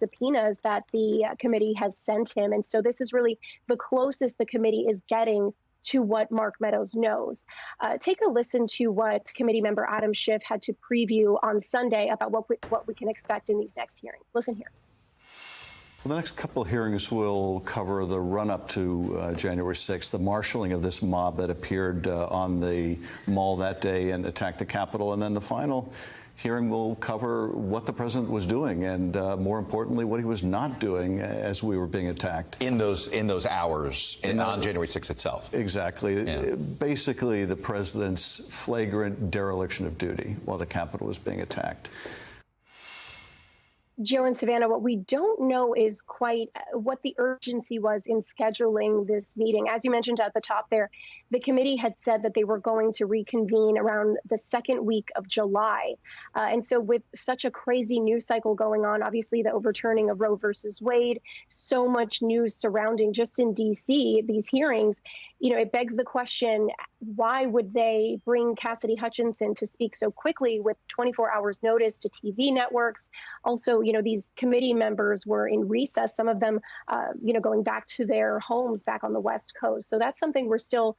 subpoenas that the committee has sent him. And so this is really the closest the committee is getting to what Mark Meadows knows. Take a listen to what committee member Adam Schiff had to preview on Sunday about what we can expect in these next hearings. Listen here. Well, the next couple of hearings will cover the run-up to January 6th, the marshaling of this mob that appeared on the mall that day and attacked the Capitol, and then the final hearing will cover what the president was doing and, more importantly, what he was not doing as we were being attacked. In those hours on January 6th itself. Exactly. Yeah. Basically, the president's flagrant dereliction of duty while the Capitol was being attacked. Joe and Savannah, what we don't know is quite what the urgency was in scheduling this meeting. As you mentioned at the top there, the committee had said that they were going to reconvene around the second week of July. And so with such a crazy news cycle going on, obviously the overturning of Roe versus Wade, so much news surrounding just in D.C., these hearings, it begs the question, why would they bring Cassidy Hutchinson to speak so quickly with 24 hours notice to TV networks? Also, these committee members were in recess, some of them, going back to their homes back on the West Coast. So that's something we're still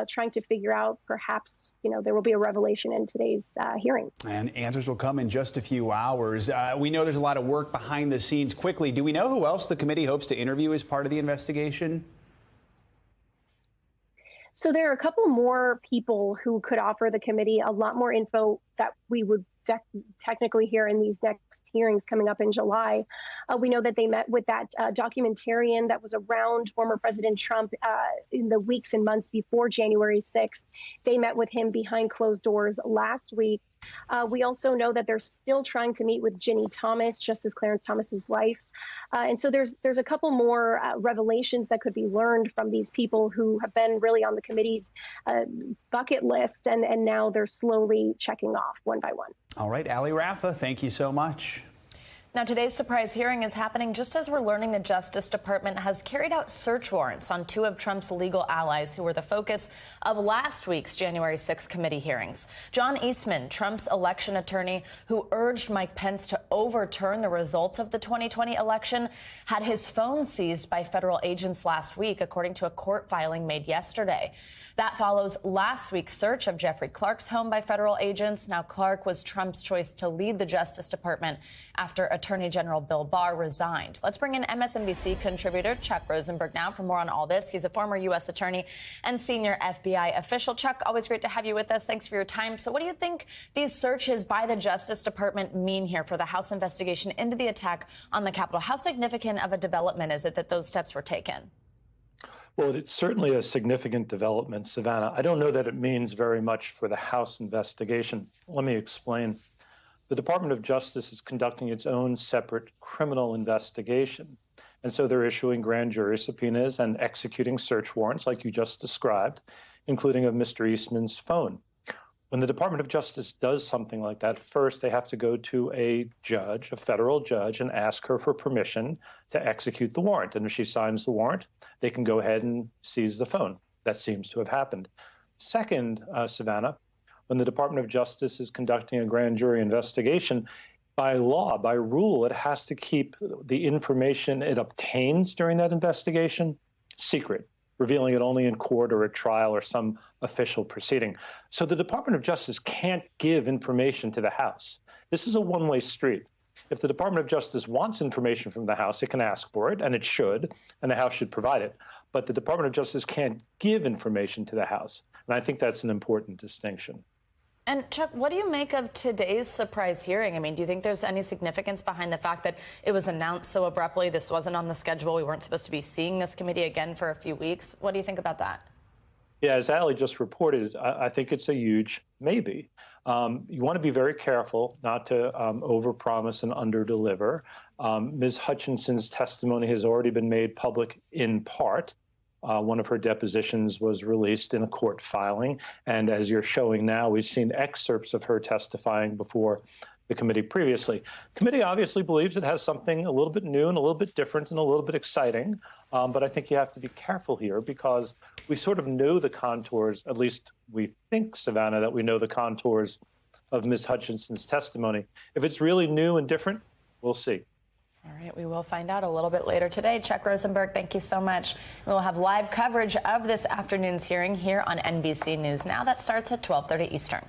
trying to figure out. Perhaps, there will be a revelation in today's hearing. And answers will come in just a few hours. We know there's a lot of work behind the scenes. Quickly, do we know who else the committee hopes to interview as part of the investigation? So there are a couple more people who could offer the committee a lot more info that we would technically hear in these next hearings coming up in July. We know that they met with that documentarian that was around former President Trump in the weeks and months before January 6th. They met with him behind closed doors last week. We also know that they're still trying to meet with Ginny Thomas, Justice Clarence Thomas's wife. And so there's a couple more revelations that could be learned from these people who have been really on the committee's bucket list, and now they're slowly checking off one by one. All right, Ali Rafa, thank you so much. Now, today's surprise hearing is happening just as we're learning the Justice Department has carried out search warrants on two of Trump's legal allies who were the focus of last week's January 6th committee hearings. John Eastman, Trump's election attorney who urged Mike Pence to overturn the results of the 2020 election, had his phone seized by federal agents last week, according to a court filing made yesterday. That follows last week's search of Jeffrey Clark's home by federal agents. Now, Clark was Trump's choice to lead the Justice Department after Attorney General Bill Barr resigned. Let's bring in MSNBC contributor Chuck Rosenberg now for more on all this. He's a former U.S. attorney and senior FBI official. Chuck, always great to have you with us. Thanks for your time. So what do you think these searches by the Justice Department mean here for the House investigation into the attack on the Capitol? How significant of a development is it that those steps were taken? Well, it's certainly a significant development, Savannah. I don't know that it means very much for the House investigation. Let me explain. The Department of Justice is conducting its own separate criminal investigation. And so they're issuing grand jury subpoenas and executing search warrants, like you just described, including of Mr. Eastman's phone. When the Department of Justice does something like that, first they have to go to a judge, a federal judge, and ask her for permission to execute the warrant. And if she signs the warrant, they can go ahead and seize the phone. That seems to have happened. Second, Savannah, when the Department of Justice is conducting a grand jury investigation, by law, by rule, it has to keep the information it obtains during that investigation secret, revealing it only in court or at trial or some official proceeding. So the Department of Justice can't give information to the House. This is a one-way street. If the Department of Justice wants information from the House, it can ask for it, and it should, and the House should provide it. But the Department of Justice can't give information to the House, and I think that's an important distinction. And Chuck, what do you make of today's surprise hearing? I mean, do you think there's any significance behind the fact that it was announced so abruptly? This wasn't on the schedule. We weren't supposed to be seeing this committee again for a few weeks. What do you think about that? Yeah, as Ali just reported, I think it's a huge maybe. You want to be very careful not to overpromise and underdeliver. Ms. Hutchinson's testimony has already been made public in part. One of her depositions was released in a court filing. And as you're showing now, we've seen excerpts of her testifying before the committee previously. Committee obviously believes it has something a little bit new and a little bit different and a little bit exciting. But I think you have to be careful here because we sort of know the contours, at least we think, Savannah, that we know the contours of Ms. Hutchinson's testimony. If it's really new and different, we'll see. All right, we will find out a little bit later today. Chuck Rosenberg, thank you so much. We'll have live coverage of this afternoon's hearing here on NBC News Now. That starts at 12:30 Eastern.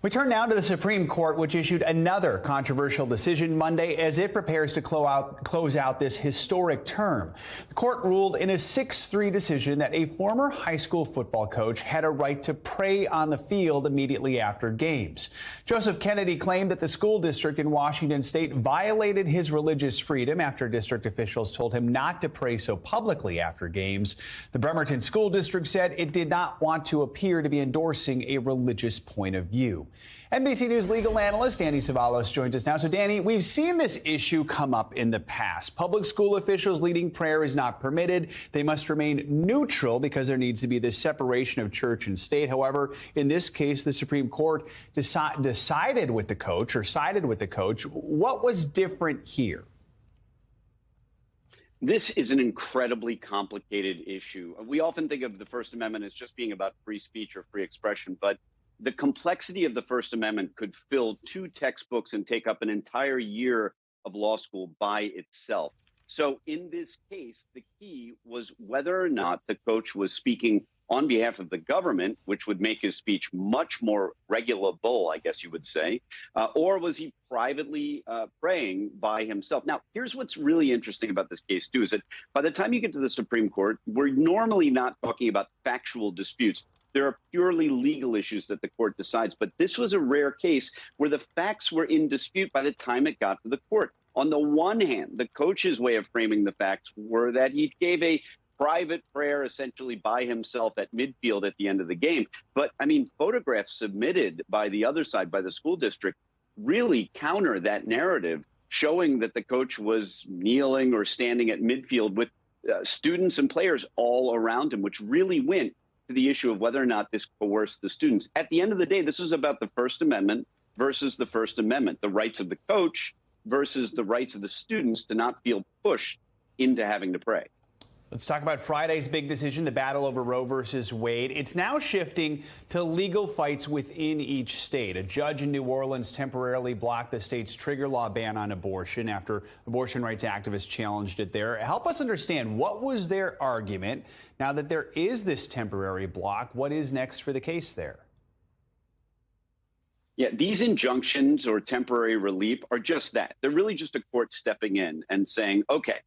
We turn now to the Supreme Court, which issued another controversial decision Monday as it prepares to close out this historic term. The court ruled in a 6-3 decision that a former high school football coach had a right to pray on the field immediately after games. Joseph Kennedy claimed that the school district in Washington state violated his religious freedom after district officials told him not to pray so publicly after games. The Bremerton School District said it did not want to appear to be endorsing a religious point of view. NBC News legal analyst Danny Savalos joins us now. So, Danny, we've seen this issue come up in the past. Public school officials leading prayer is not permitted. They must remain neutral because there needs to be this separation of church and state. However, in this case, the Supreme Court sided with the coach. What was different here? This is an incredibly complicated issue. We often think of the First Amendment as just being about free speech or free expression, but the complexity of the First Amendment could fill 2 textbooks and take up an entire year of law school by itself. So in this case, the key was whether or not the coach was speaking on behalf of the government, which would make his speech much more regulable, I guess you would say, or was he privately praying by himself? Now, here's what's really interesting about this case, too, is that by the time you get to the Supreme Court, we're normally not talking about factual disputes. There are purely legal issues that the court decides, but this was a rare case where the facts were in dispute by the time it got to the court. On the one hand, the coach's way of framing the facts were that he gave a private prayer essentially by himself at midfield at the end of the game. But I mean, photographs submitted by the other side, by the school district, really counter that narrative, showing that the coach was kneeling or standing at midfield with students and players all around him, which really went to the issue of whether or not this coerced the students. At the end of the day, this was about the First Amendment versus the First Amendment, the rights of the coach versus the rights of the students to not feel pushed into having to pray. Let's talk about Friday's big decision, the battle over Roe versus Wade. It's now shifting to legal fights within each state. A judge in New Orleans temporarily blocked the state's trigger law ban on abortion after abortion rights activists challenged it there. Help us understand, what was their argument? Now that there is this temporary block, what is next for the case there? Yeah, these injunctions or temporary relief are just that. They're really just a court stepping in and saying, okay,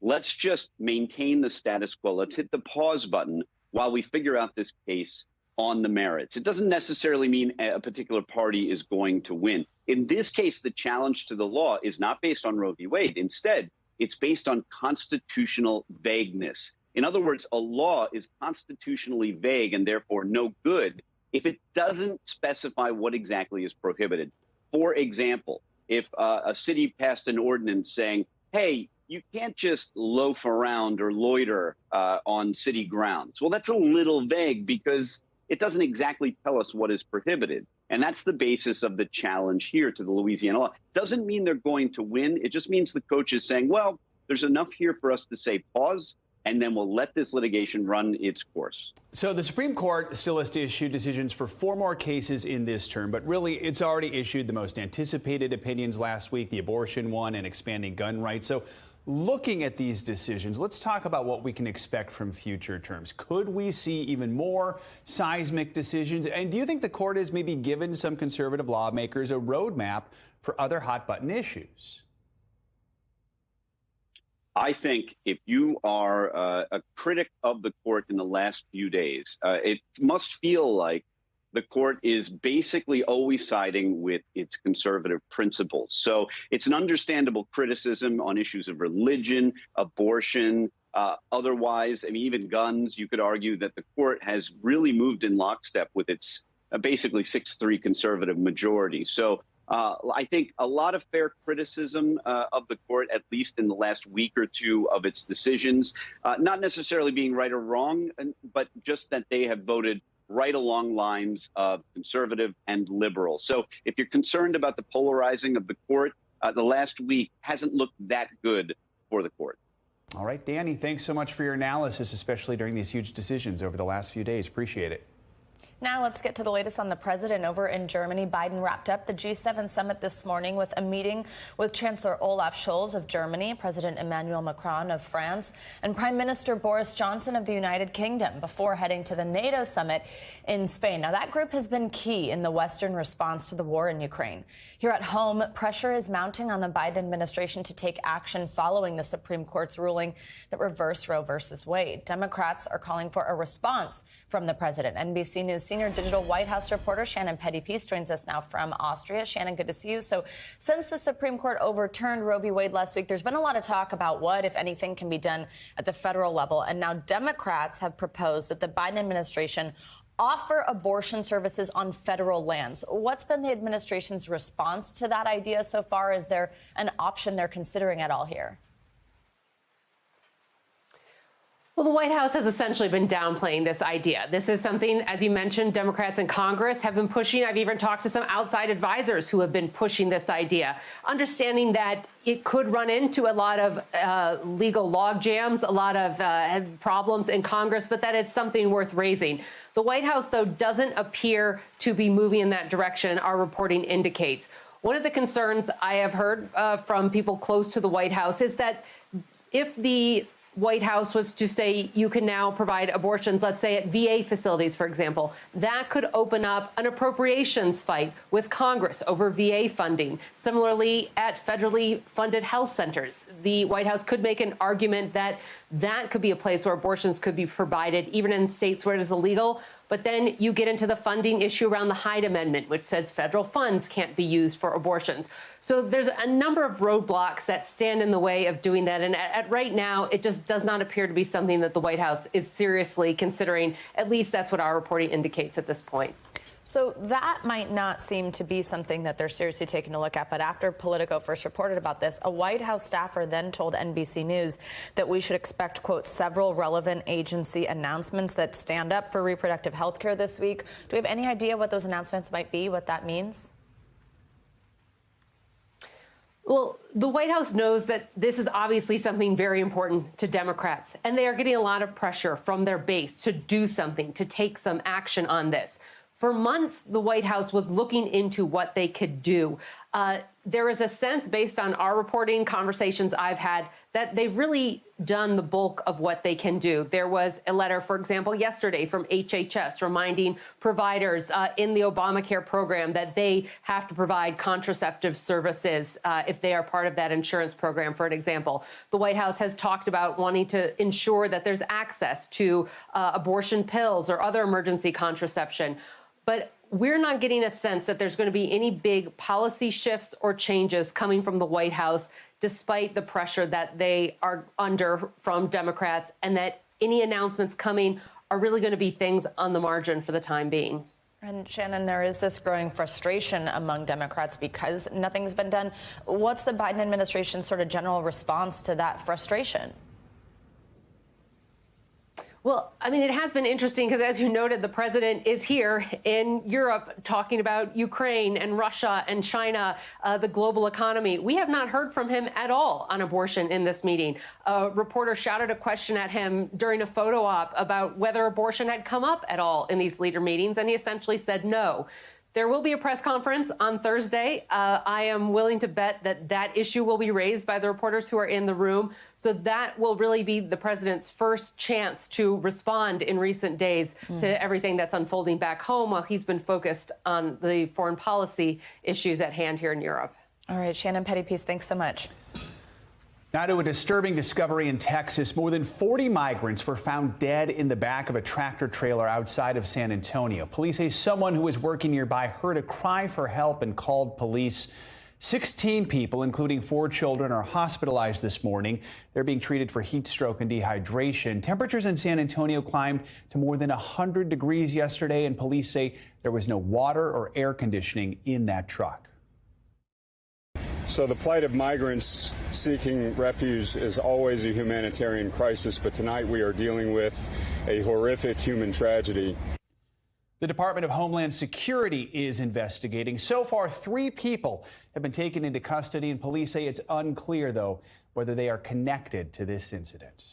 let's just maintain the status quo. Let's hit the pause button while we figure out this case on the merits. It doesn't necessarily mean a particular party is going to win. In this case, the challenge to the law is not based on Roe v. Wade. Instead, it's based on constitutional vagueness. In other words, a law is constitutionally vague and therefore no good if it doesn't specify what exactly is prohibited. For example, if a city passed an ordinance saying, hey, you can't just loaf around or loiter on city grounds. Well, that's a little vague because it doesn't exactly tell us what is prohibited. And that's the basis of the challenge here to the Louisiana law. Doesn't mean they're going to win. It just means the coach is saying, well, there's enough here for us to say pause, and then we'll let this litigation run its course. So the Supreme Court still has to issue decisions for 4 more cases in this term, but really it's already issued the most anticipated opinions last week, the abortion one and expanding gun rights. So looking at these decisions, let's talk about what we can expect from future terms. Could we see even more seismic decisions? And do you think the court has maybe given some conservative lawmakers a roadmap for other hot-button issues? I think if you are a critic of the court in the last few days, it must feel like the court is basically always siding with its conservative principles. So it's an understandable criticism on issues of religion, abortion, otherwise, I mean, even guns. You could argue that the court has really moved in lockstep with its basically 6-3 conservative majority. So I think a lot of fair criticism of the court, at least in the last week or two of its decisions, not necessarily being right or wrong, but just that they have voted right along lines of conservative and liberal. So if you're concerned about the polarizing of the court, the last week hasn't looked that good for the court. All right, Danny, thanks so much for your analysis, especially during these huge decisions over the last few days. Appreciate it. Now let's get to the latest on the president over in Germany. Biden wrapped up the G7 summit this morning with a meeting with Chancellor Olaf Scholz of Germany, President Emmanuel Macron of France, and Prime Minister Boris Johnson of the United Kingdom before heading to the NATO summit in Spain. Now, that group has been key in the Western response to the war in Ukraine. Here at home, pressure is mounting on the Biden administration to take action following the Supreme Court's ruling that reversed Roe versus Wade. Democrats are calling for a response from the president. NBC News senior digital White House reporter Shannon Pettypiece joins us now from Austria. Shannon, good to see you. So since the Supreme Court overturned Roe v. Wade last week, there's been a lot of talk about what, if anything, can be done at the federal level. And now Democrats have proposed that the Biden administration offer abortion services on federal lands. What's been the administration's response to that idea so far? Is there an option they're considering at all here? Well, the White House has essentially been downplaying this idea. This is something, as you mentioned, Democrats in Congress have been pushing. I've even talked to some outside advisors who have been pushing this idea, understanding that it could run into a lot of legal log jams, a lot of problems in Congress, but that it's something worth raising. The White House, though, doesn't appear to be moving in that direction, our reporting indicates. One of the concerns I have heard from people close to the White House is that if the White House was to say you can now provide abortions, let's say at VA facilities, for example, that could open up an appropriations fight with Congress over VA funding. Similarly, at federally funded health centers, the White House could make an argument that that could be a place where abortions could be provided, even in states where it is illegal. But then you get into the funding issue around the Hyde Amendment, which says federal funds can't be used for abortions. So there's a number of roadblocks that stand in the way of doing that. And at right now, it just does not appear to be something that the White House is seriously considering. At least that's what our reporting indicates at this point. So that might not seem to be something that they're seriously taking a look at. But after Politico first reported about this, a White House staffer then told NBC News that we should expect, quote, several relevant agency announcements that stand up for reproductive health care this week. Do we have any idea what those announcements might be, what that means? Well, the White House knows that this is obviously something very important to Democrats, and they are getting a lot of pressure from their base to do something, to take some action on this. For months, the White House was looking into what they could do. There is a sense, based on our reporting, conversations I've had, that they've really done the bulk of what they can do. There was a letter, for example, yesterday from HHS reminding providers in the Obamacare program that they have to provide contraceptive services if they are part of that insurance program, for an example. The White House has talked about wanting to ensure that there's access to abortion pills or other emergency contraception. But we're not getting a sense that there's going to be any big policy shifts or changes coming from the White House, despite the pressure that they are under from Democrats, and that any announcements coming are really going to be things on the margin for the time being. And Shannon, there is this growing frustration among Democrats because nothing's been done. What's the Biden administration's sort of general response to that frustration? Well, I mean, it has been interesting because, as you noted, the president is here in Europe talking about Ukraine and Russia and China, the global economy. We have not heard from him at all on abortion in this meeting. A reporter shouted a question at him during a photo op about whether abortion had come up at all in these leader meetings, and he essentially said no. There will be a press conference on Thursday. I am willing to bet that that issue will be raised by the reporters who are in the room. So that will really be the president's first chance to respond in recent days to everything that's unfolding back home while he's been focused on the foreign policy issues at hand here in Europe. All right, Shannon Pettypiece, thanks so much. Now to a disturbing discovery in Texas. More than 40 migrants were found dead in the back of a tractor trailer outside of San Antonio. Police say someone who was working nearby heard a cry for help and called police. 16 people, including 4 children, are hospitalized this morning. They're being treated for heat stroke and dehydration. Temperatures in San Antonio climbed to more than 100 degrees yesterday, and police say there was no water or air conditioning in that truck. So the plight of migrants seeking refuge is always a humanitarian crisis, but tonight we are dealing with a horrific human tragedy. The Department of Homeland Security is investigating. So far, 3 people have been taken into custody, and police say it's unclear, though, whether they are connected to this incident.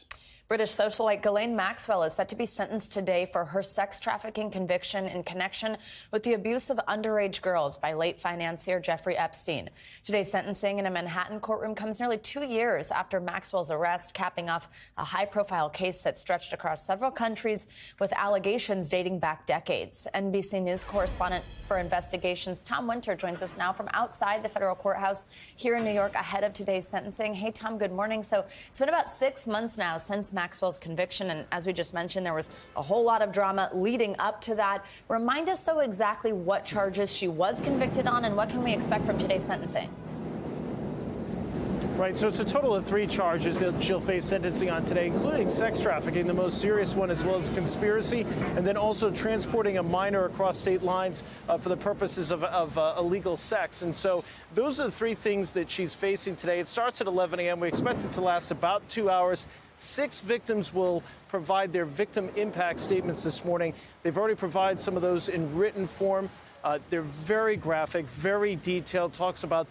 British socialite Ghislaine Maxwell is set to be sentenced today for her sex trafficking conviction in connection with the abuse of underage girls by late financier Jeffrey Epstein. Today's sentencing in a Manhattan courtroom comes nearly 2 years after Maxwell's arrest, capping off a high-profile case that stretched across several countries with allegations dating back decades. NBC News correspondent for investigations Tom Winter joins us now from outside the federal courthouse here in New York ahead of today's sentencing. Hey, Tom, good morning. So it's been about 6 months now since Maxwell's conviction, and as we just mentioned, there was a whole lot of drama leading up to that. Remind us, though, exactly what charges she was convicted on and what can we expect from today's sentencing? Right, so it's a total of 3 charges that she'll face sentencing on today, including sex trafficking, the most serious one, as well as conspiracy, and then also transporting a minor across state lines for the purposes of illegal sex. And so those are the 3 things that she's facing today. It starts at 11 a.m. We expect it to last about 2 hours. 6 victims will provide their victim impact statements this morning. They've already provided some of those in written form. They're very graphic, very detailed, talks about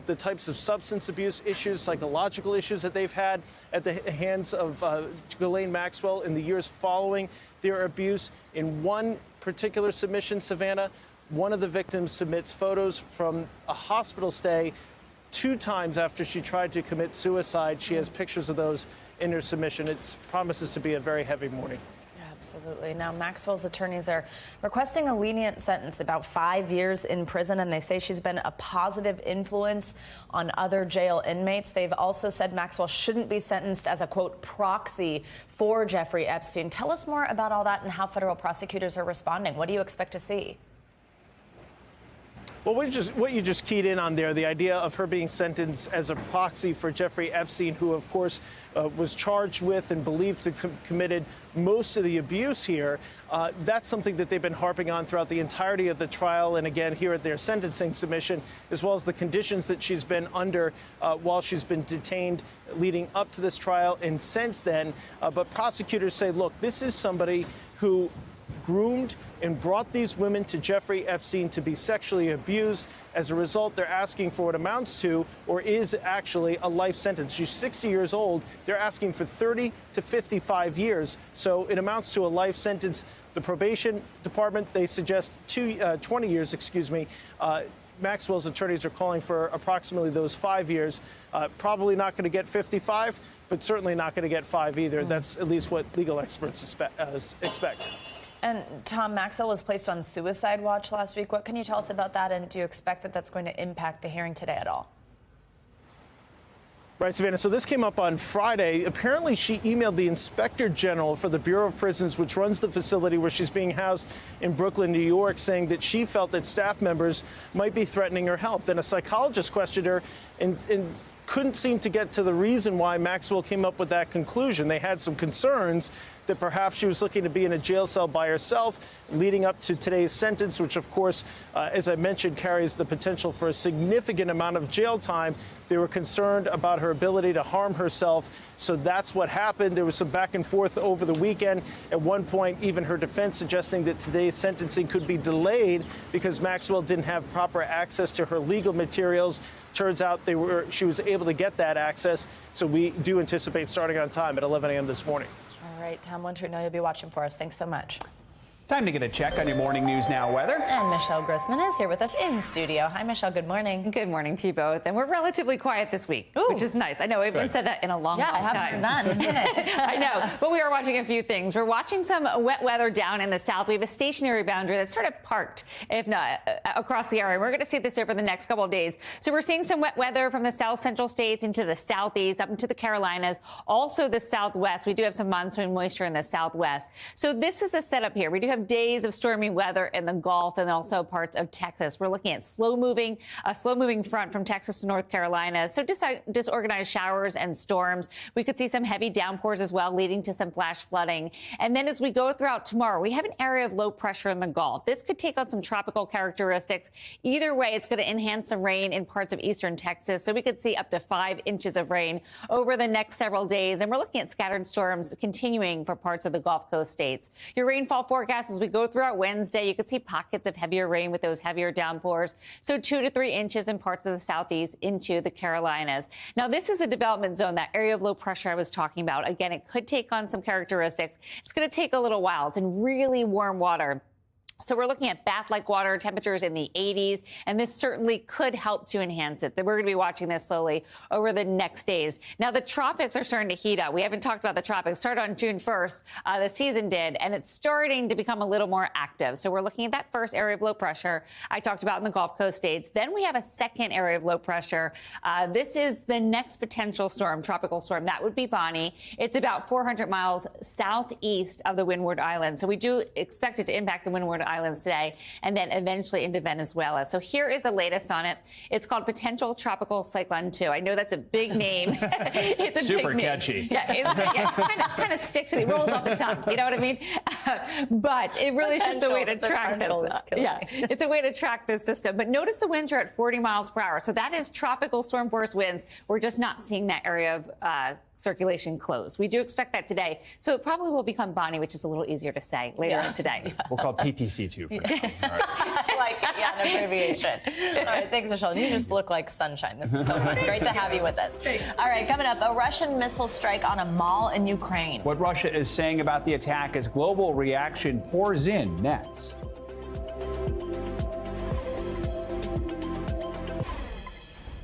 the types of substance abuse issues, psychological issues that they've had at the hands of Ghislaine Maxwell in the years following their abuse. In one particular submission, Savannah, one of the victims submits photos from a hospital stay 2 times after she tried to commit suicide. She has pictures of those in her submission. It promises to be a very heavy morning. Absolutely. Now, Maxwell's attorneys are requesting a lenient sentence, about 5 years in prison, and they say she's been a positive influence on other jail inmates. They've also said Maxwell shouldn't be sentenced as a, quote, proxy for Jeffrey Epstein. Tell us more about all that and how federal prosecutors are responding. What do you expect to see? Well, what you just keyed in on there, the idea of her being sentenced as a proxy for Jeffrey Epstein, who, of course, was charged with and believed to have committed most of the abuse here. That's something that they've been harping on throughout the entirety of the trial, and again here at their sentencing submission, as well as the conditions that she's been under while she's been detained leading up to this trial and since then. But prosecutors say, look, this is somebody who groomed and brought these women to Jeffrey Epstein to be sexually abused. As a result, they're asking for what amounts to, or is actually, a life sentence. She's 60 years old. They're asking for 30 to 55 years. So it amounts to a life sentence. The probation department, they suggest 20 years, excuse me. Maxwell's attorneys are calling for approximately those 5 years. Probably not going to get 55, but certainly not going to get 5 either. That's at least what legal experts expect. And Tom, Maxwell was placed on suicide watch last week. What can you tell us about that, and do you expect that that's going to impact the hearing today at all? Right, Savannah. So this came up on Friday. Apparently, she emailed the Inspector General for the Bureau of Prisons, which runs the facility where she's being housed in Brooklyn, New York, saying that she felt that staff members might be threatening her health. And a psychologist questioned her and couldn't seem to get to the reason why Maxwell came up with that conclusion. They had some concerns that perhaps she was looking to be in a jail cell by herself leading up to today's sentence, which, of course, as I mentioned, carries the potential for a significant amount of jail time. They were concerned about her ability to harm herself. So that's what happened. There was some back and forth over the weekend. At one point, even her defense suggesting that today's sentencing could be delayed because Maxwell didn't have proper access to her legal materials. Turns out she was able to get that access. So we do anticipate starting on time at 11 a.m. this morning. All right, Tom Winter, know you'll be watching for us. Thanks so much. Time to get a check on your morning news now weather. And Michelle Grossman is here with us in studio. Hi, Michelle. Good morning. Good morning to you both. And we're relatively quiet this week, which is nice. I know we haven't said that in a long time. Yeah, I haven't done in a minute. I know. But we are watching a few things. We're watching some wet weather down in the south. We have a stationary boundary that's sort of parked, if not across the area. We're going to see this over the next couple of days. So we're seeing some wet weather from the south central states into the southeast, up into the Carolinas, also the southwest. We do have some monsoon moisture in the southwest. So this is a setup here. We do have days of stormy weather in the Gulf and also parts of Texas. We're looking at a slow moving front from Texas to North Carolina. So disorganized showers and storms. We could see some heavy downpours as well, leading to some flash flooding. And then as we go throughout tomorrow, we have an area of low pressure in the Gulf. This could take on some tropical characteristics. Either way, it's going to enhance some rain in parts of eastern Texas. So we could see up to 5 inches of rain over the next several days. And we're looking at scattered storms continuing for parts of the Gulf Coast states. Your rainfall forecast forecast as we go throughout Wednesday. You could see pockets of heavier rain with those heavier downpours. So 2 to 3 inches in parts of the southeast into the Carolinas. Now, this is a development zone, that area of low pressure I was talking about. Again, it could take on some characteristics. It's going to take a little while. It's in really warm water. So we're looking at bath-like water temperatures in the 80s, and this certainly could help to enhance it. We're going to be watching this slowly over the next days. Now, the tropics are starting to heat up. We haven't talked about the tropics. Started on June 1st, the season did, and it's starting to become a little more active. So we're looking at that first area of low pressure I talked about in the Gulf Coast states. Then we have a second area of low pressure. This is the next potential storm, tropical storm. That would be Bonnie. It's about 400 miles southeast of the Windward Islands. So we do expect it to impact the Windward Islands today, and then eventually into Venezuela. So here is the latest on it. It's called Potential Tropical Cyclone 2. I know that's a big name. It's a super big catchy. Name. Yeah, kind of sticks to it. Rolls off the tongue. You know what I mean? But it really is just a way to track this. It's a way to track this system. But notice the winds are at 40 miles per hour. So that is tropical storm force winds. We're just not seeing that area of circulation close. We do expect that today. So it probably will become Bonnie, which is a little easier to say later on today. We'll call it PTC2 for now. All right. I like it. Yeah, an abbreviation. All right, thanks, Michelle. You just look like sunshine. This is so fun. Great to have you with us. Thanks. All right, coming up, a Russian missile strike on a mall in Ukraine. What Russia is saying about the attack as global reaction pours in next.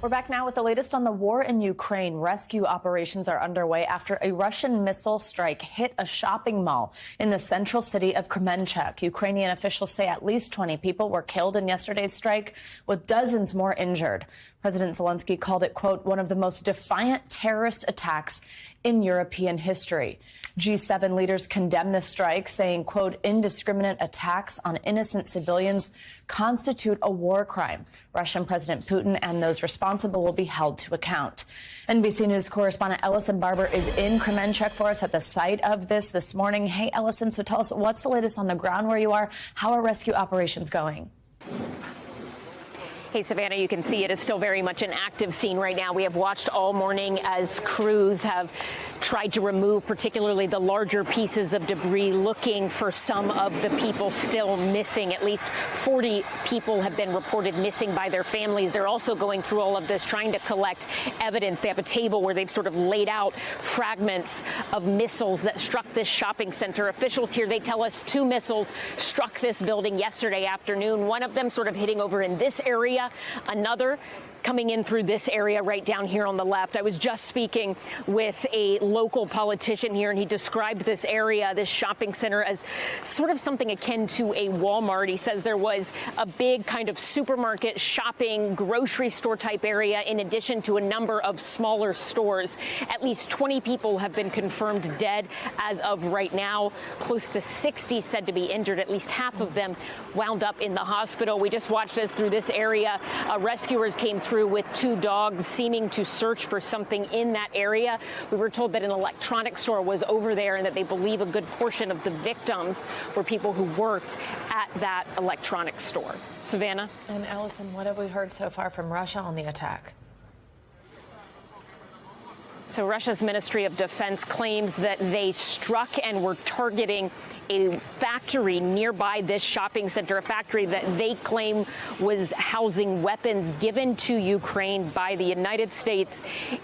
We're back now with the latest on the war in Ukraine. Rescue operations are underway after a Russian missile strike hit a shopping mall in the central city of Kremenchuk. Ukrainian officials say at least 20 people were killed in yesterday's strike, with dozens more injured. President Zelensky called it, quote, one of the most defiant terrorist attacks in European history. G7 leaders condemned the strike, saying, quote, indiscriminate attacks on innocent civilians constitute a war crime. Russian President Putin and those responsible will be held to account. NBC News correspondent Ellison Barber is in Kremenchuk for us at the site of this morning. Hey, Ellison, so tell us, what's the latest on the ground where you are? How are rescue operations going? Hey, Savannah, you can see it is still very much an active scene right now. We have watched all morning as crews have tried to remove particularly the larger pieces of debris, looking for some of the people still missing. At least 40 people have been reported missing by their families. They're also going through all of this, trying to collect evidence. They have a table where they've sort of laid out fragments of missiles that struck this shopping center. Officials here, they tell us 2 missiles struck this building yesterday afternoon, one of them sort of hitting over in this area, another coming in through this area right down here on the left. I was just speaking with a local politician here, and he described this area, this shopping center, as sort of something akin to a Walmart. He says there was a big kind of supermarket, shopping, grocery store type area, in addition to a number of smaller stores. At least 20 people have been confirmed dead as of right now. Close to 60 said to be injured. At least half of them wound up in the hospital. We just watched as through this area, rescuers came through with 2 dogs, seeming to search for something in that area. We were told that an electronics store was over there and that they believe a good portion of the victims were people who worked at that electronics store. Savannah? And Allison, what have we heard so far from Russia on the attack? So Russia's Ministry of Defense claims that they struck and were targeting a factory nearby this shopping center, a factory that they claim was housing weapons given to Ukraine by the United States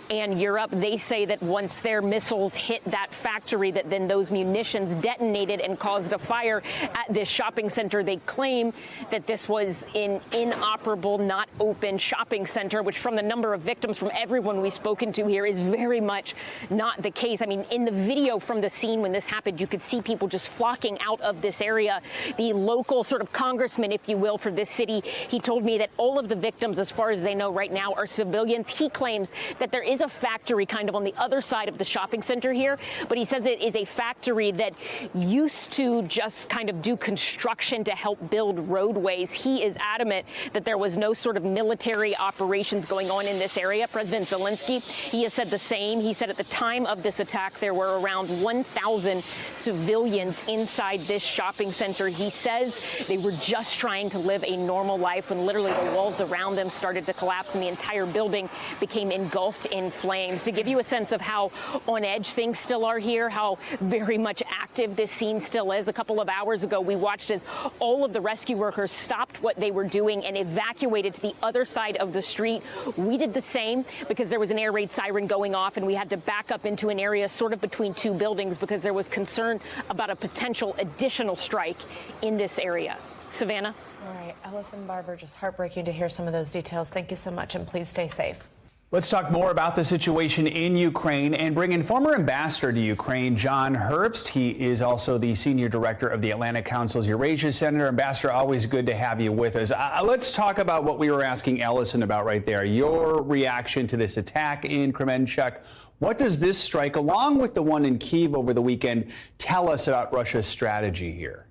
and Europe. They say that once their missiles hit that factory, that then those munitions detonated and caused a fire at this shopping center. They claim that this was an inoperable, not open shopping center, which from the number of victims from everyone we've spoken to here is very much not the case. I mean, in the video from the scene when this happened, you could see people just flocking out of this area. The local sort of congressman, if you will, for this city, he told me that all of the victims, as far as they know right now, are civilians. He claims that there is a factory kind of on the other side of the shopping center here, but he says it is a factory that used to just kind of do construction to help build roadways. He is adamant that there was no sort of military operations going on in this area. President Zelensky, he has said the same. name. He said at the time of this attack, there were around 1,000 civilians inside this shopping center. He says they were just trying to live a normal life when literally the walls around them started to collapse and the entire building became engulfed in flames. To give you a sense of how on edge things still are here, how very much active this scene still is. A couple of hours ago, we watched as all of the rescue workers stopped what they were doing and evacuated to the other side of the street. We did the same because there was an air raid siren going off and we had to back up into an area sort of between two buildings because there was concern about a potential additional strike in this area. Savannah? All right, Ellison Barber, just heartbreaking to hear some of those details. Thank you so much, and please stay safe. Let's talk more about the situation in Ukraine and bring in former ambassador to Ukraine, John Herbst. He is also the senior director of the Atlantic Council's Eurasia Center. Ambassador, always good to have you with us. Let's talk about what we were asking Ellison about right there. Your reaction to this attack in Kremenchuk. What does this strike, along with the one in Kyiv over the weekend, tell us about Russia's strategy here?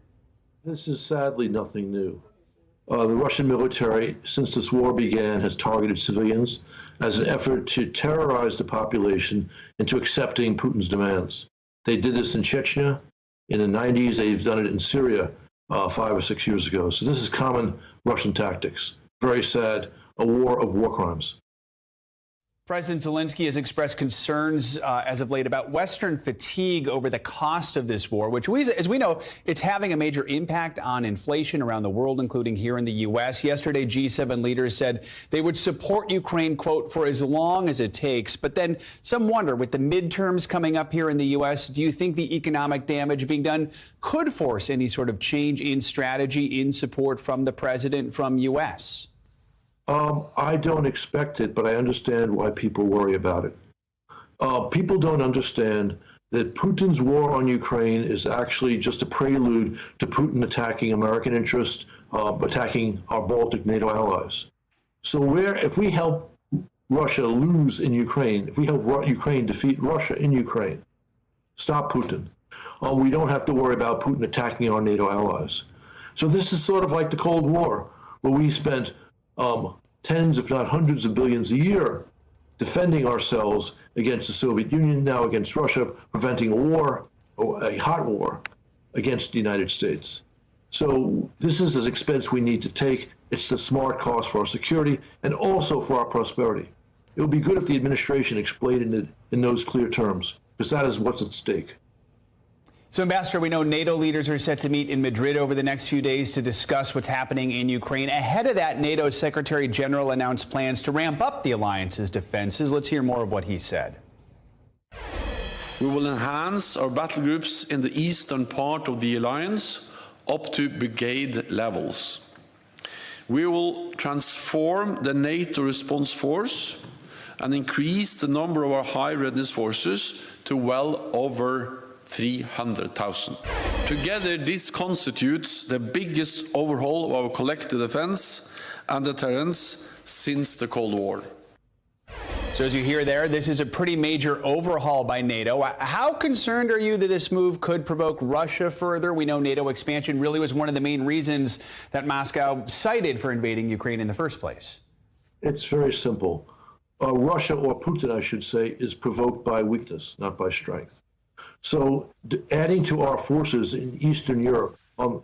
This is sadly nothing new. The Russian military, since this war began, has targeted civilians as an effort to terrorize the population into accepting Putin's demands. They did this in Chechnya in the 90s. They've done it in Syria 5 or 6 years ago. So this is common Russian tactics. Very sad, a war of war crimes. President Zelensky has expressed concerns as of late about Western fatigue over the cost of this war, which, as we know, it's having a major impact on inflation around the world, including here in the U.S. Yesterday, G7 leaders said they would support Ukraine, quote, for as long as it takes. But then some wonder, with the midterms coming up here in the U.S., do you think the economic damage being done could force any sort of change in strategy in support from the president from U.S.? I don't expect it, but I understand why people worry about it. People don't understand that Putin's war on Ukraine is actually just a prelude to Putin attacking American interests, attacking our Baltic NATO allies. So if we help Russia lose in Ukraine, if we help Ukraine defeat Russia in Ukraine, stop Putin, we don't have to worry about Putin attacking our NATO allies. So this is sort of like the Cold War, where we spent tens, if not hundreds of billions a year defending ourselves against the Soviet Union, now against Russia, preventing a war, a hot war, against the United States. So this is an expense we need to take. It's the smart cost for our security and also for our prosperity. It would be good if the administration explained it in those clear terms, because that is what's at stake. So, Ambassador, we know NATO leaders are set to meet in Madrid over the next few days to discuss what's happening in Ukraine. Ahead of that, NATO's Secretary General announced plans to ramp up the alliance's defenses. Let's hear more of what he said. We will enhance our battle groups in the eastern part of the alliance up to brigade levels. We will transform the NATO response force and increase the number of our high readiness forces to well over 300,000. Together, this constitutes the biggest overhaul of our collective defense and deterrence since the Cold War. So as you hear there, this is a pretty major overhaul by NATO. How concerned are you that this move could provoke Russia further? We know NATO expansion really was one of the main reasons that Moscow cited for invading Ukraine in the first place. It's very simple. Russia, or Putin, I should say, is provoked by weakness, not by strength. So adding to our forces in Eastern Europe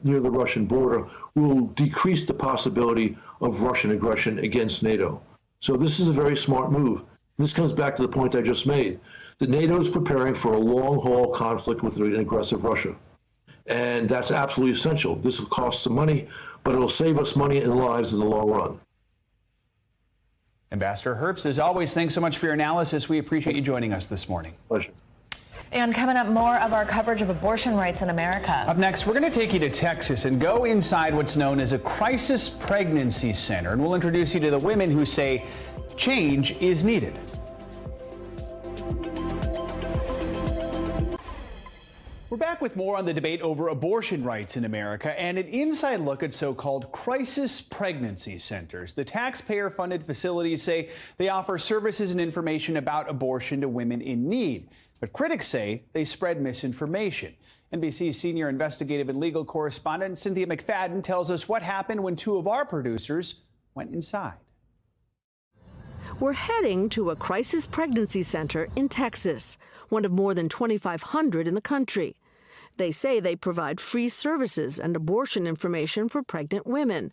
near the Russian border will decrease the possibility of Russian aggression against NATO. So this is a very smart move. This comes back to the point I just made, that NATO is preparing for a long-haul conflict with an aggressive Russia. And that's absolutely essential. This will cost some money, but it'll save us money and lives in the long run. Ambassador Herbst, as always, thanks so much for your analysis. We appreciate you joining us this morning. Pleasure. And coming up, more of our coverage of abortion rights in America. Up next, we're going to take you to Texas and go inside what's known as a crisis pregnancy center. And we'll introduce you to the women who say change is needed. We're back with more on the debate over abortion rights in America and an inside look at so-called crisis pregnancy centers. The taxpayer-funded facilities say they offer services and information about abortion to women in need. But critics say they spread misinformation. NBC senior investigative and legal correspondent Cynthia McFadden tells us what happened when two of our producers went inside. We're heading to a crisis pregnancy center in Texas, one of more than 2,500 in the country. They say they provide free services and abortion information for pregnant women.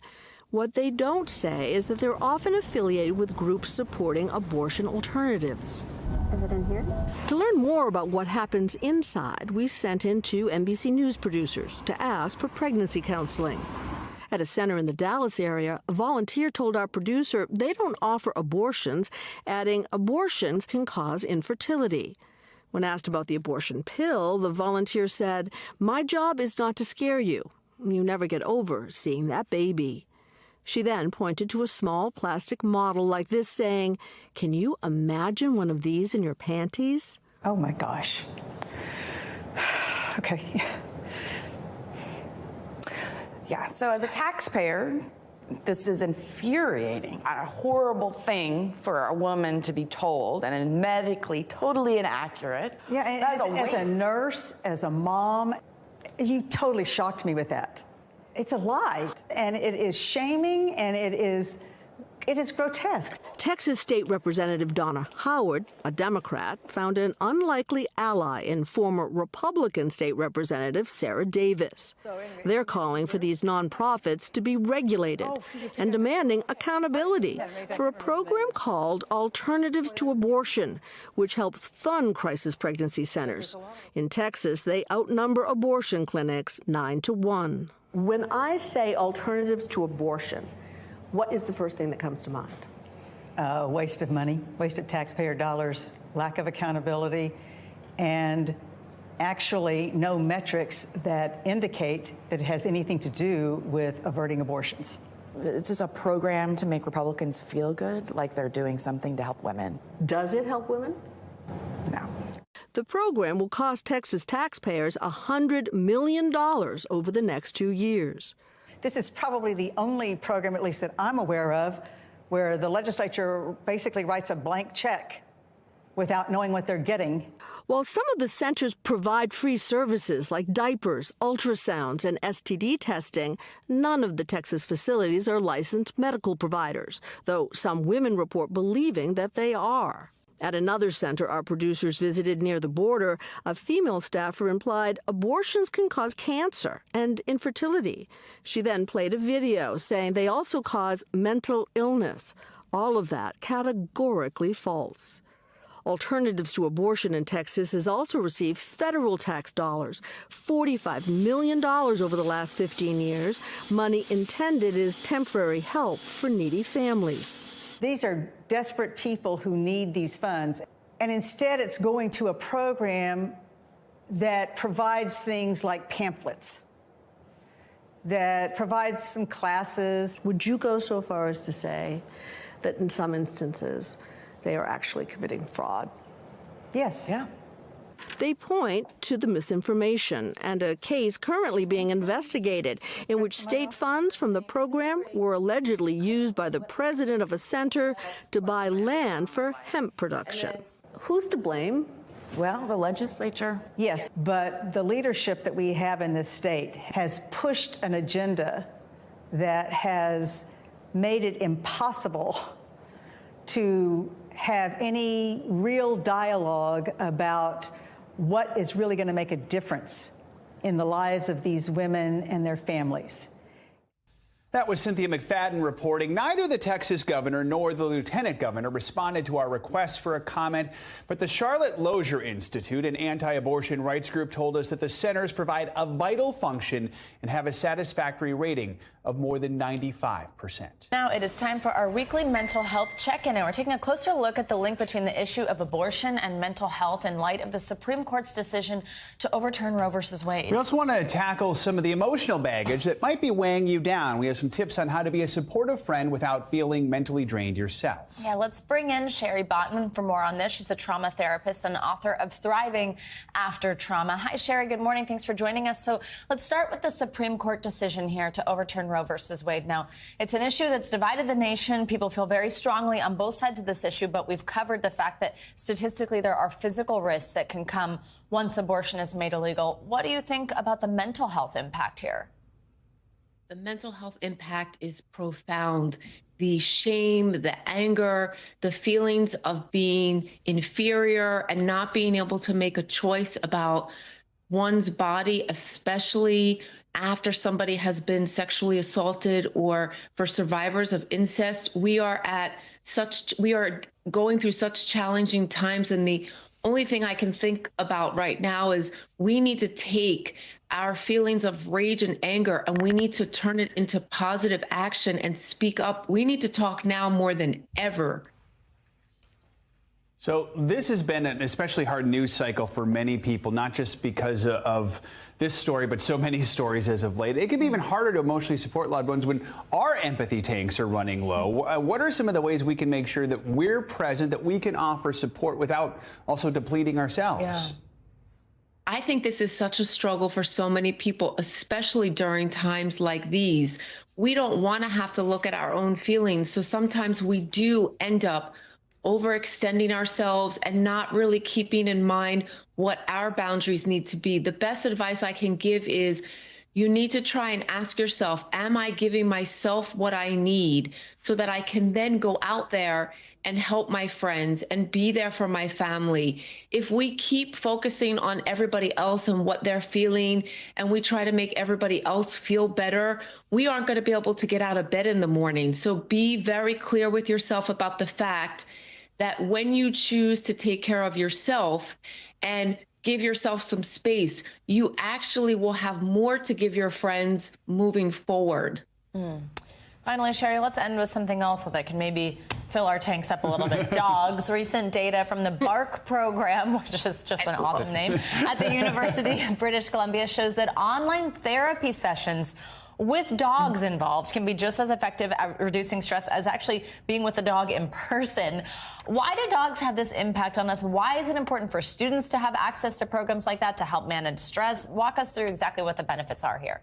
What they don't say is that they're often affiliated with groups supporting abortion alternatives. Is it in here? To learn more about what happens inside, we sent in 2 NBC News producers to ask for pregnancy counseling. At a center in the Dallas area, a volunteer told our producer they don't offer abortions, adding abortions can cause infertility. When asked about the abortion pill, the volunteer said, "My job is not to scare you. You never get over seeing that baby." She then pointed to a small plastic model like this, saying, "Can you imagine one of these in your panties?" Oh my gosh. Okay. Yeah, so as a taxpayer, this is infuriating. A horrible thing for a woman to be told, and medically totally inaccurate. Yeah, and as a nurse, as a mom, you totally shocked me with that. It's a lie, and it is shaming, and it is grotesque. Texas State Representative Donna Howard, a Democrat, found an unlikely ally in former Republican State Representative Sarah Davis. They're calling for these nonprofits to be regulated and demanding accountability for a program called Alternatives to Abortion, which helps fund crisis pregnancy centers. In Texas, they outnumber abortion clinics 9-1. When I say alternatives to abortion, what is the first thing that comes to mind? Waste of money, waste of taxpayer dollars, lack of accountability, and actually no metrics that indicate that it has anything to do with averting abortions. It's just a program to make Republicans feel good, like they're doing something to help women. Does it help women? No. The program will cost Texas taxpayers $100 million over the next 2 years. This is probably the only program, at least that I'm aware of, where the legislature basically writes a blank check without knowing what they're getting. While some of the centers provide free services like diapers, ultrasounds, and STD testing, none of the Texas facilities are licensed medical providers, though some women report believing that they are. At another center our producers visited near the border, a female staffer implied abortions can cause cancer and infertility. She then played a video saying they also cause mental illness. All of that categorically false. Alternatives to Abortion in Texas has also received federal tax dollars, $45 million over the last 15 years, money intended as temporary help for needy families. These are desperate people who need these funds, and instead it's going to a program that provides things like pamphlets, that provides some classes. Would you go so far as to say that in some instances they are actually committing fraud? Yes. Yeah. They point to the misinformation and a case currently being investigated in which state funds from the program were allegedly used by the president of a center to buy land for hemp production. Who's to blame? Well, the legislature. Yes, but the leadership that we have in this state has pushed an agenda that has made it impossible to have any real dialogue about what is really going to make a difference in the lives of these women and their families. That was Cynthia McFadden reporting. Neither the Texas governor nor the lieutenant governor responded to our request for a comment, but the Charlotte Lozier Institute, an anti-abortion rights group, told us that the centers provide a vital function and have a satisfactory rating of more than 95%. Now it is time for our weekly mental health check-in, and we're taking a closer look at the link between the issue of abortion and mental health in light of the Supreme Court's decision to overturn Roe v. Wade. We also want to tackle some of the emotional baggage that might be weighing you down. We have some tips on how to be a supportive friend without feeling mentally drained yourself. Yeah, let's bring in Sherry Botman for more on this. She's a trauma therapist and author of Thriving After Trauma. Hi, Sherry. Good morning. Thanks for joining us. So let's start with the Supreme Court decision here to overturn Roe versus Wade. Now, it's an issue that's divided the nation. People feel very strongly on both sides of this issue, but we've covered the fact that statistically there are physical risks that can come once abortion is made illegal. What do you think about the mental health impact here? The mental health impact is profound. the shame, the anger, the feelings of being inferior and not being able to make a choice about one's body, especially after somebody has been sexually assaulted, or for survivors of incest. We are going through such challenging times, and the only thing I can think about right now is we need to take our feelings of rage and anger and we need to turn it into positive action and speak up. We need to talk now more than ever. So this has been an especially hard news cycle for many people, not just because of this story, but so many stories as of late. It can be even harder to emotionally support loved ones when our empathy tanks are running low. What are some of the ways we can make sure that we're present, that we can offer support without also depleting ourselves? Yeah. I think this is such a struggle for so many people, especially during times like these. We don't want to have to look at our own feelings. So sometimes we do end up overextending ourselves and not really keeping in mind what our boundaries need to be. The best advice I can give is you need to try and ask yourself, am I giving myself what I need so that I can then go out there and help my friends and be there for my family? If we keep focusing on everybody else and what they're feeling, and we try to make everybody else feel better, we aren't going to be able to get out of bed in the morning. So be very clear with yourself about the fact that when you choose to take care of yourself and give yourself some space, you actually will have more to give your friends moving forward. Finally, Sherry, let's end with something else that can maybe fill our tanks up a little bit. Dogs. Recent data from the BARC program, which is just an awesome name, at the University of British Columbia shows that online therapy sessions with dogs involved can be just as effective at reducing stress as actually being with the dog in person. Why do dogs have this impact on us? Why is it important for students to have access to programs like that to help manage stress? Walk us through exactly what the benefits are here.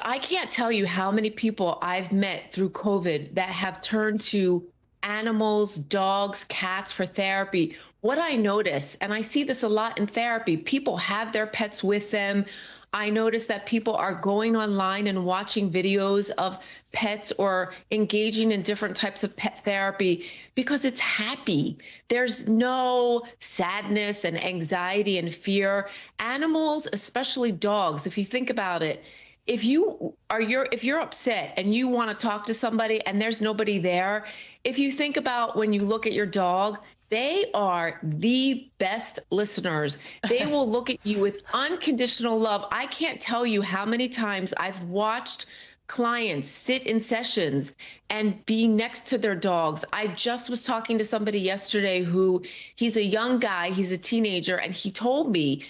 I can't tell you how many people I've met through COVID that have turned to animals, dogs, cats for therapy. What I notice, and I see this a lot in therapy, people have their pets with them. I notice that people are going online and watching videos of pets or engaging in different types of pet therapy because it's happy. There's no sadness and anxiety and fear. Animals, especially dogs, if you think about it, if you're upset and you want to talk to somebody and there's nobody there, if you think about when you look at your dog, they are the best listeners. They will look at you with unconditional love. I can't tell you how many times I've watched clients sit in sessions and be next to their dogs. I just was talking to somebody yesterday he's a young guy, he's a teenager, and he told me,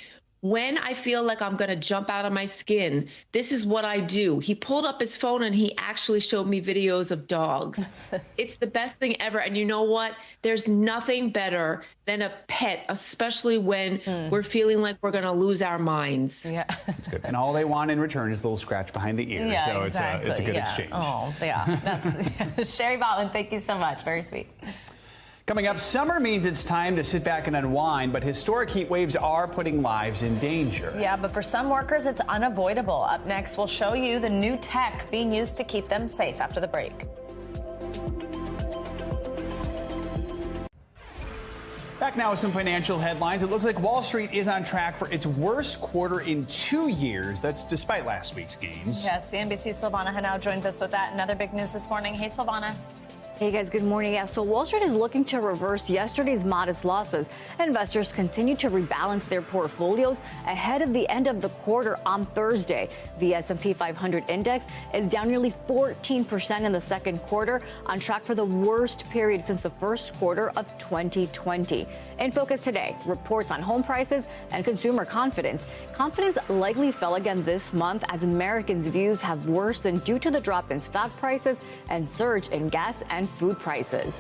when I feel like I'm going to jump out of my skin, this is what I do. He pulled up his phone and he actually showed me videos of dogs. It's the best thing ever. And you know what? There's nothing better than a pet, especially when we're feeling like we're going to lose our minds. Yeah, that's good. And all they want in return is a little scratch behind the ear. Yeah, so exactly. it's a good exchange. Oh, yeah. That's Sherry Botman, thank you so much. Very sweet. Coming up, summer means it's time to sit back and unwind, but historic heat waves are putting lives in danger. Yeah, but for some workers, it's unavoidable. Up next, we'll show you the new tech being used to keep them safe after the break. Back now with some financial headlines. It looks like Wall Street is on track for its worst quarter in 2 years. That's despite last week's gains. Yes, the NBC's Silvana Henao joins us with that and other big news this morning. Hey, Silvana. Hey guys, good morning. Yeah, so Wall Street is looking to reverse yesterday's modest losses. Investors continue to rebalance their portfolios ahead of the end of the quarter on Thursday. The S&P 500 index is down nearly 14% in the second quarter, on track for the worst period since the first quarter of 2020. In focus today, reports on home prices and consumer confidence. Confidence likely fell again this month as Americans' views have worsened due to the drop in stock prices and surge in gas and food prices.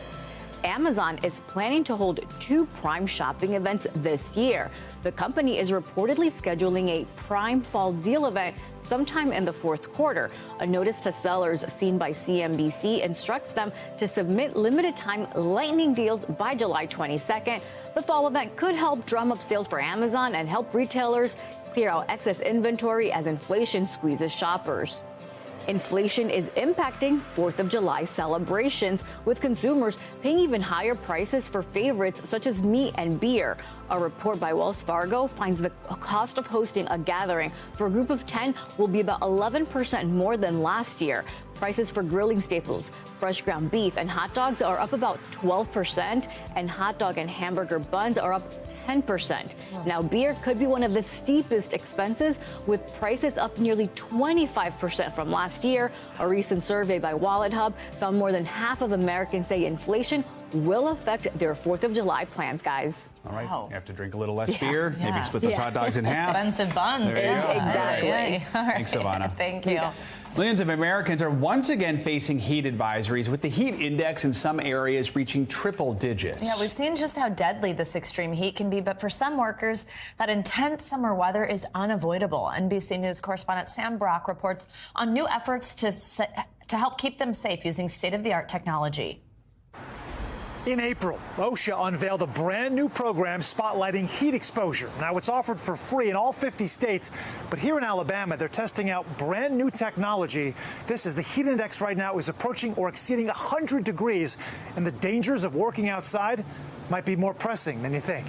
Amazon is planning to hold 2 Prime shopping events this year. The company is reportedly scheduling a Prime Fall Deal event sometime in the fourth quarter. A notice to sellers seen by CNBC instructs them to submit limited-time lightning deals by July 22nd. The fall event could help drum up sales for Amazon and help retailers clear out excess inventory as inflation squeezes shoppers. Inflation is impacting 4th of July celebrations, with consumers paying even higher prices for favorites such as meat and beer. A report by Wells Fargo finds the cost of hosting a gathering for a group of 10 will be about 11% more than last year. Prices for grilling staples, fresh ground beef, and hot dogs are up about 12%, and hot dog and hamburger buns are up 10%. Now, beer could be one of the steepest expenses, with prices up nearly 25% from last year. A recent survey by Wallet Hub found more than half of Americans say inflation will affect their 4th of July plans, guys. All right, Wow. you have to drink a little less beer, maybe split those hot dogs in half. Expensive buns. There you go. Exactly. All right. Thanks, Savannah. Thank you. Millions of Americans are once again facing heat advisories, with the heat index in some areas reaching triple digits. Yeah, we've seen just how deadly this extreme heat can be, but for some workers, that intense summer weather is unavoidable. NBC News correspondent Sam Brock reports on new efforts to help keep them safe using state-of-the-art technology. In April, OSHA unveiled a brand new program spotlighting heat exposure. Now, it's offered for free in all 50 states, but here in Alabama, they're testing out brand new technology. This is the heat index right now is approaching or exceeding 100 degrees, and the dangers of working outside might be more pressing than you think.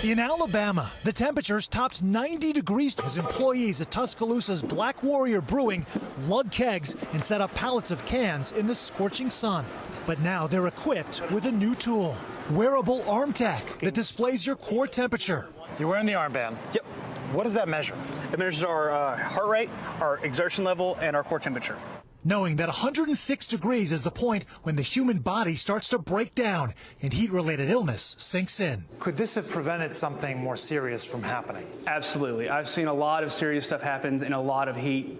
In Alabama, the temperatures topped 90 degrees as employees at Tuscaloosa's Black Warrior Brewing lug kegs and set up pallets of cans in the scorching sun. But now they're equipped with a new tool, wearable arm tech that displays your core temperature. You're wearing the armband. Yep. What does that measure? It measures our heart rate, our exertion level, and our core temperature. Knowing that 106 degrees is the point when the human body starts to break down and heat-related illness sinks in. Could this have prevented something more serious from happening? Absolutely. I've seen a lot of serious stuff happen in a lot of heat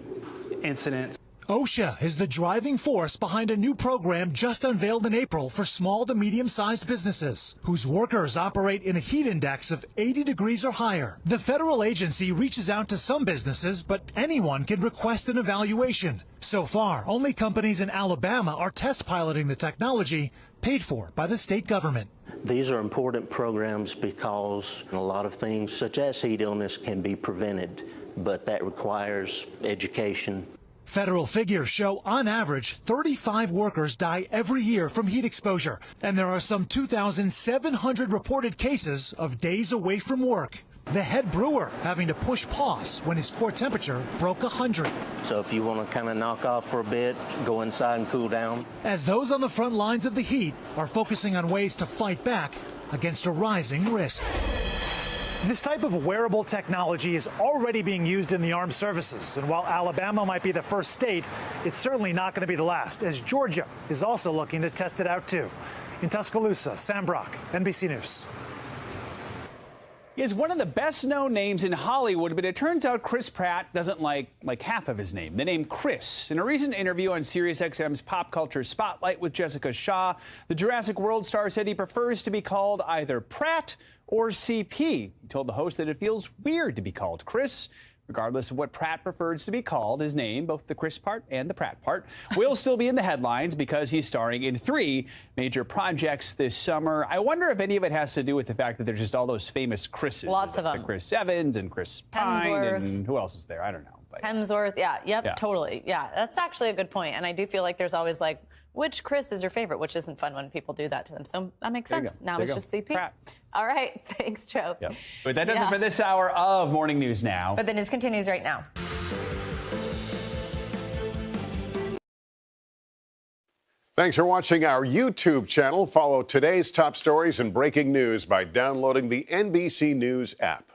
incidents. OSHA is the driving force behind a new program just unveiled in April for small to medium-sized businesses whose workers operate in a heat index of 80 degrees or higher. The federal agency reaches out to some businesses, but anyone can request an evaluation. So far, only companies in Alabama are test piloting the technology paid for by the state government. These are important programs because a lot of things such as heat illness can be prevented, but that requires education. Federal figures show, on average, 35 workers die every year from heat exposure, and there are some 2,700 reported cases of days away from work. The head brewer having to push pause when his core temperature broke 100. So if you want to kind of knock off for a bit, go inside and cool down. As those on the front lines of the heat are focusing on ways to fight back against a rising risk. This type of wearable technology is already being used in the armed services, and while Alabama might be the first state, it's certainly not going to be the last, as Georgia is also looking to test it out too. In Tuscaloosa, Sam Brock, NBC News. He is one of the best-known names in Hollywood, but it turns out Chris Pratt doesn't like half of his name, the name Chris. In a recent interview on SiriusXM's Pop Culture Spotlight with Jessica Shaw, the Jurassic World star said he prefers to be called either Pratt or CP. He told the host that it feels weird to be called Chris. Regardless of what Pratt prefers to be called, his name, both the Chris part and the Pratt part, will still be in the headlines because he's starring in 3 major projects this summer. I wonder if any of it has to do with the fact that there's just all those famous Chris's. Lots of them. Chris Evans and Chris Pine and who else is there? I don't know. But Hemsworth, yeah, totally. Yeah, that's actually a good point. And I do feel like there's always like, which Chris is your favorite, which isn't fun when people do that to them. So that makes sense. Now it's just CP. Pratt. All right. Thanks, Joe. Yep. But that does it for this hour of Morning News Now. But the news continues right now. Thanks for watching our YouTube channel. Follow today's top stories and breaking news by downloading the NBC News app.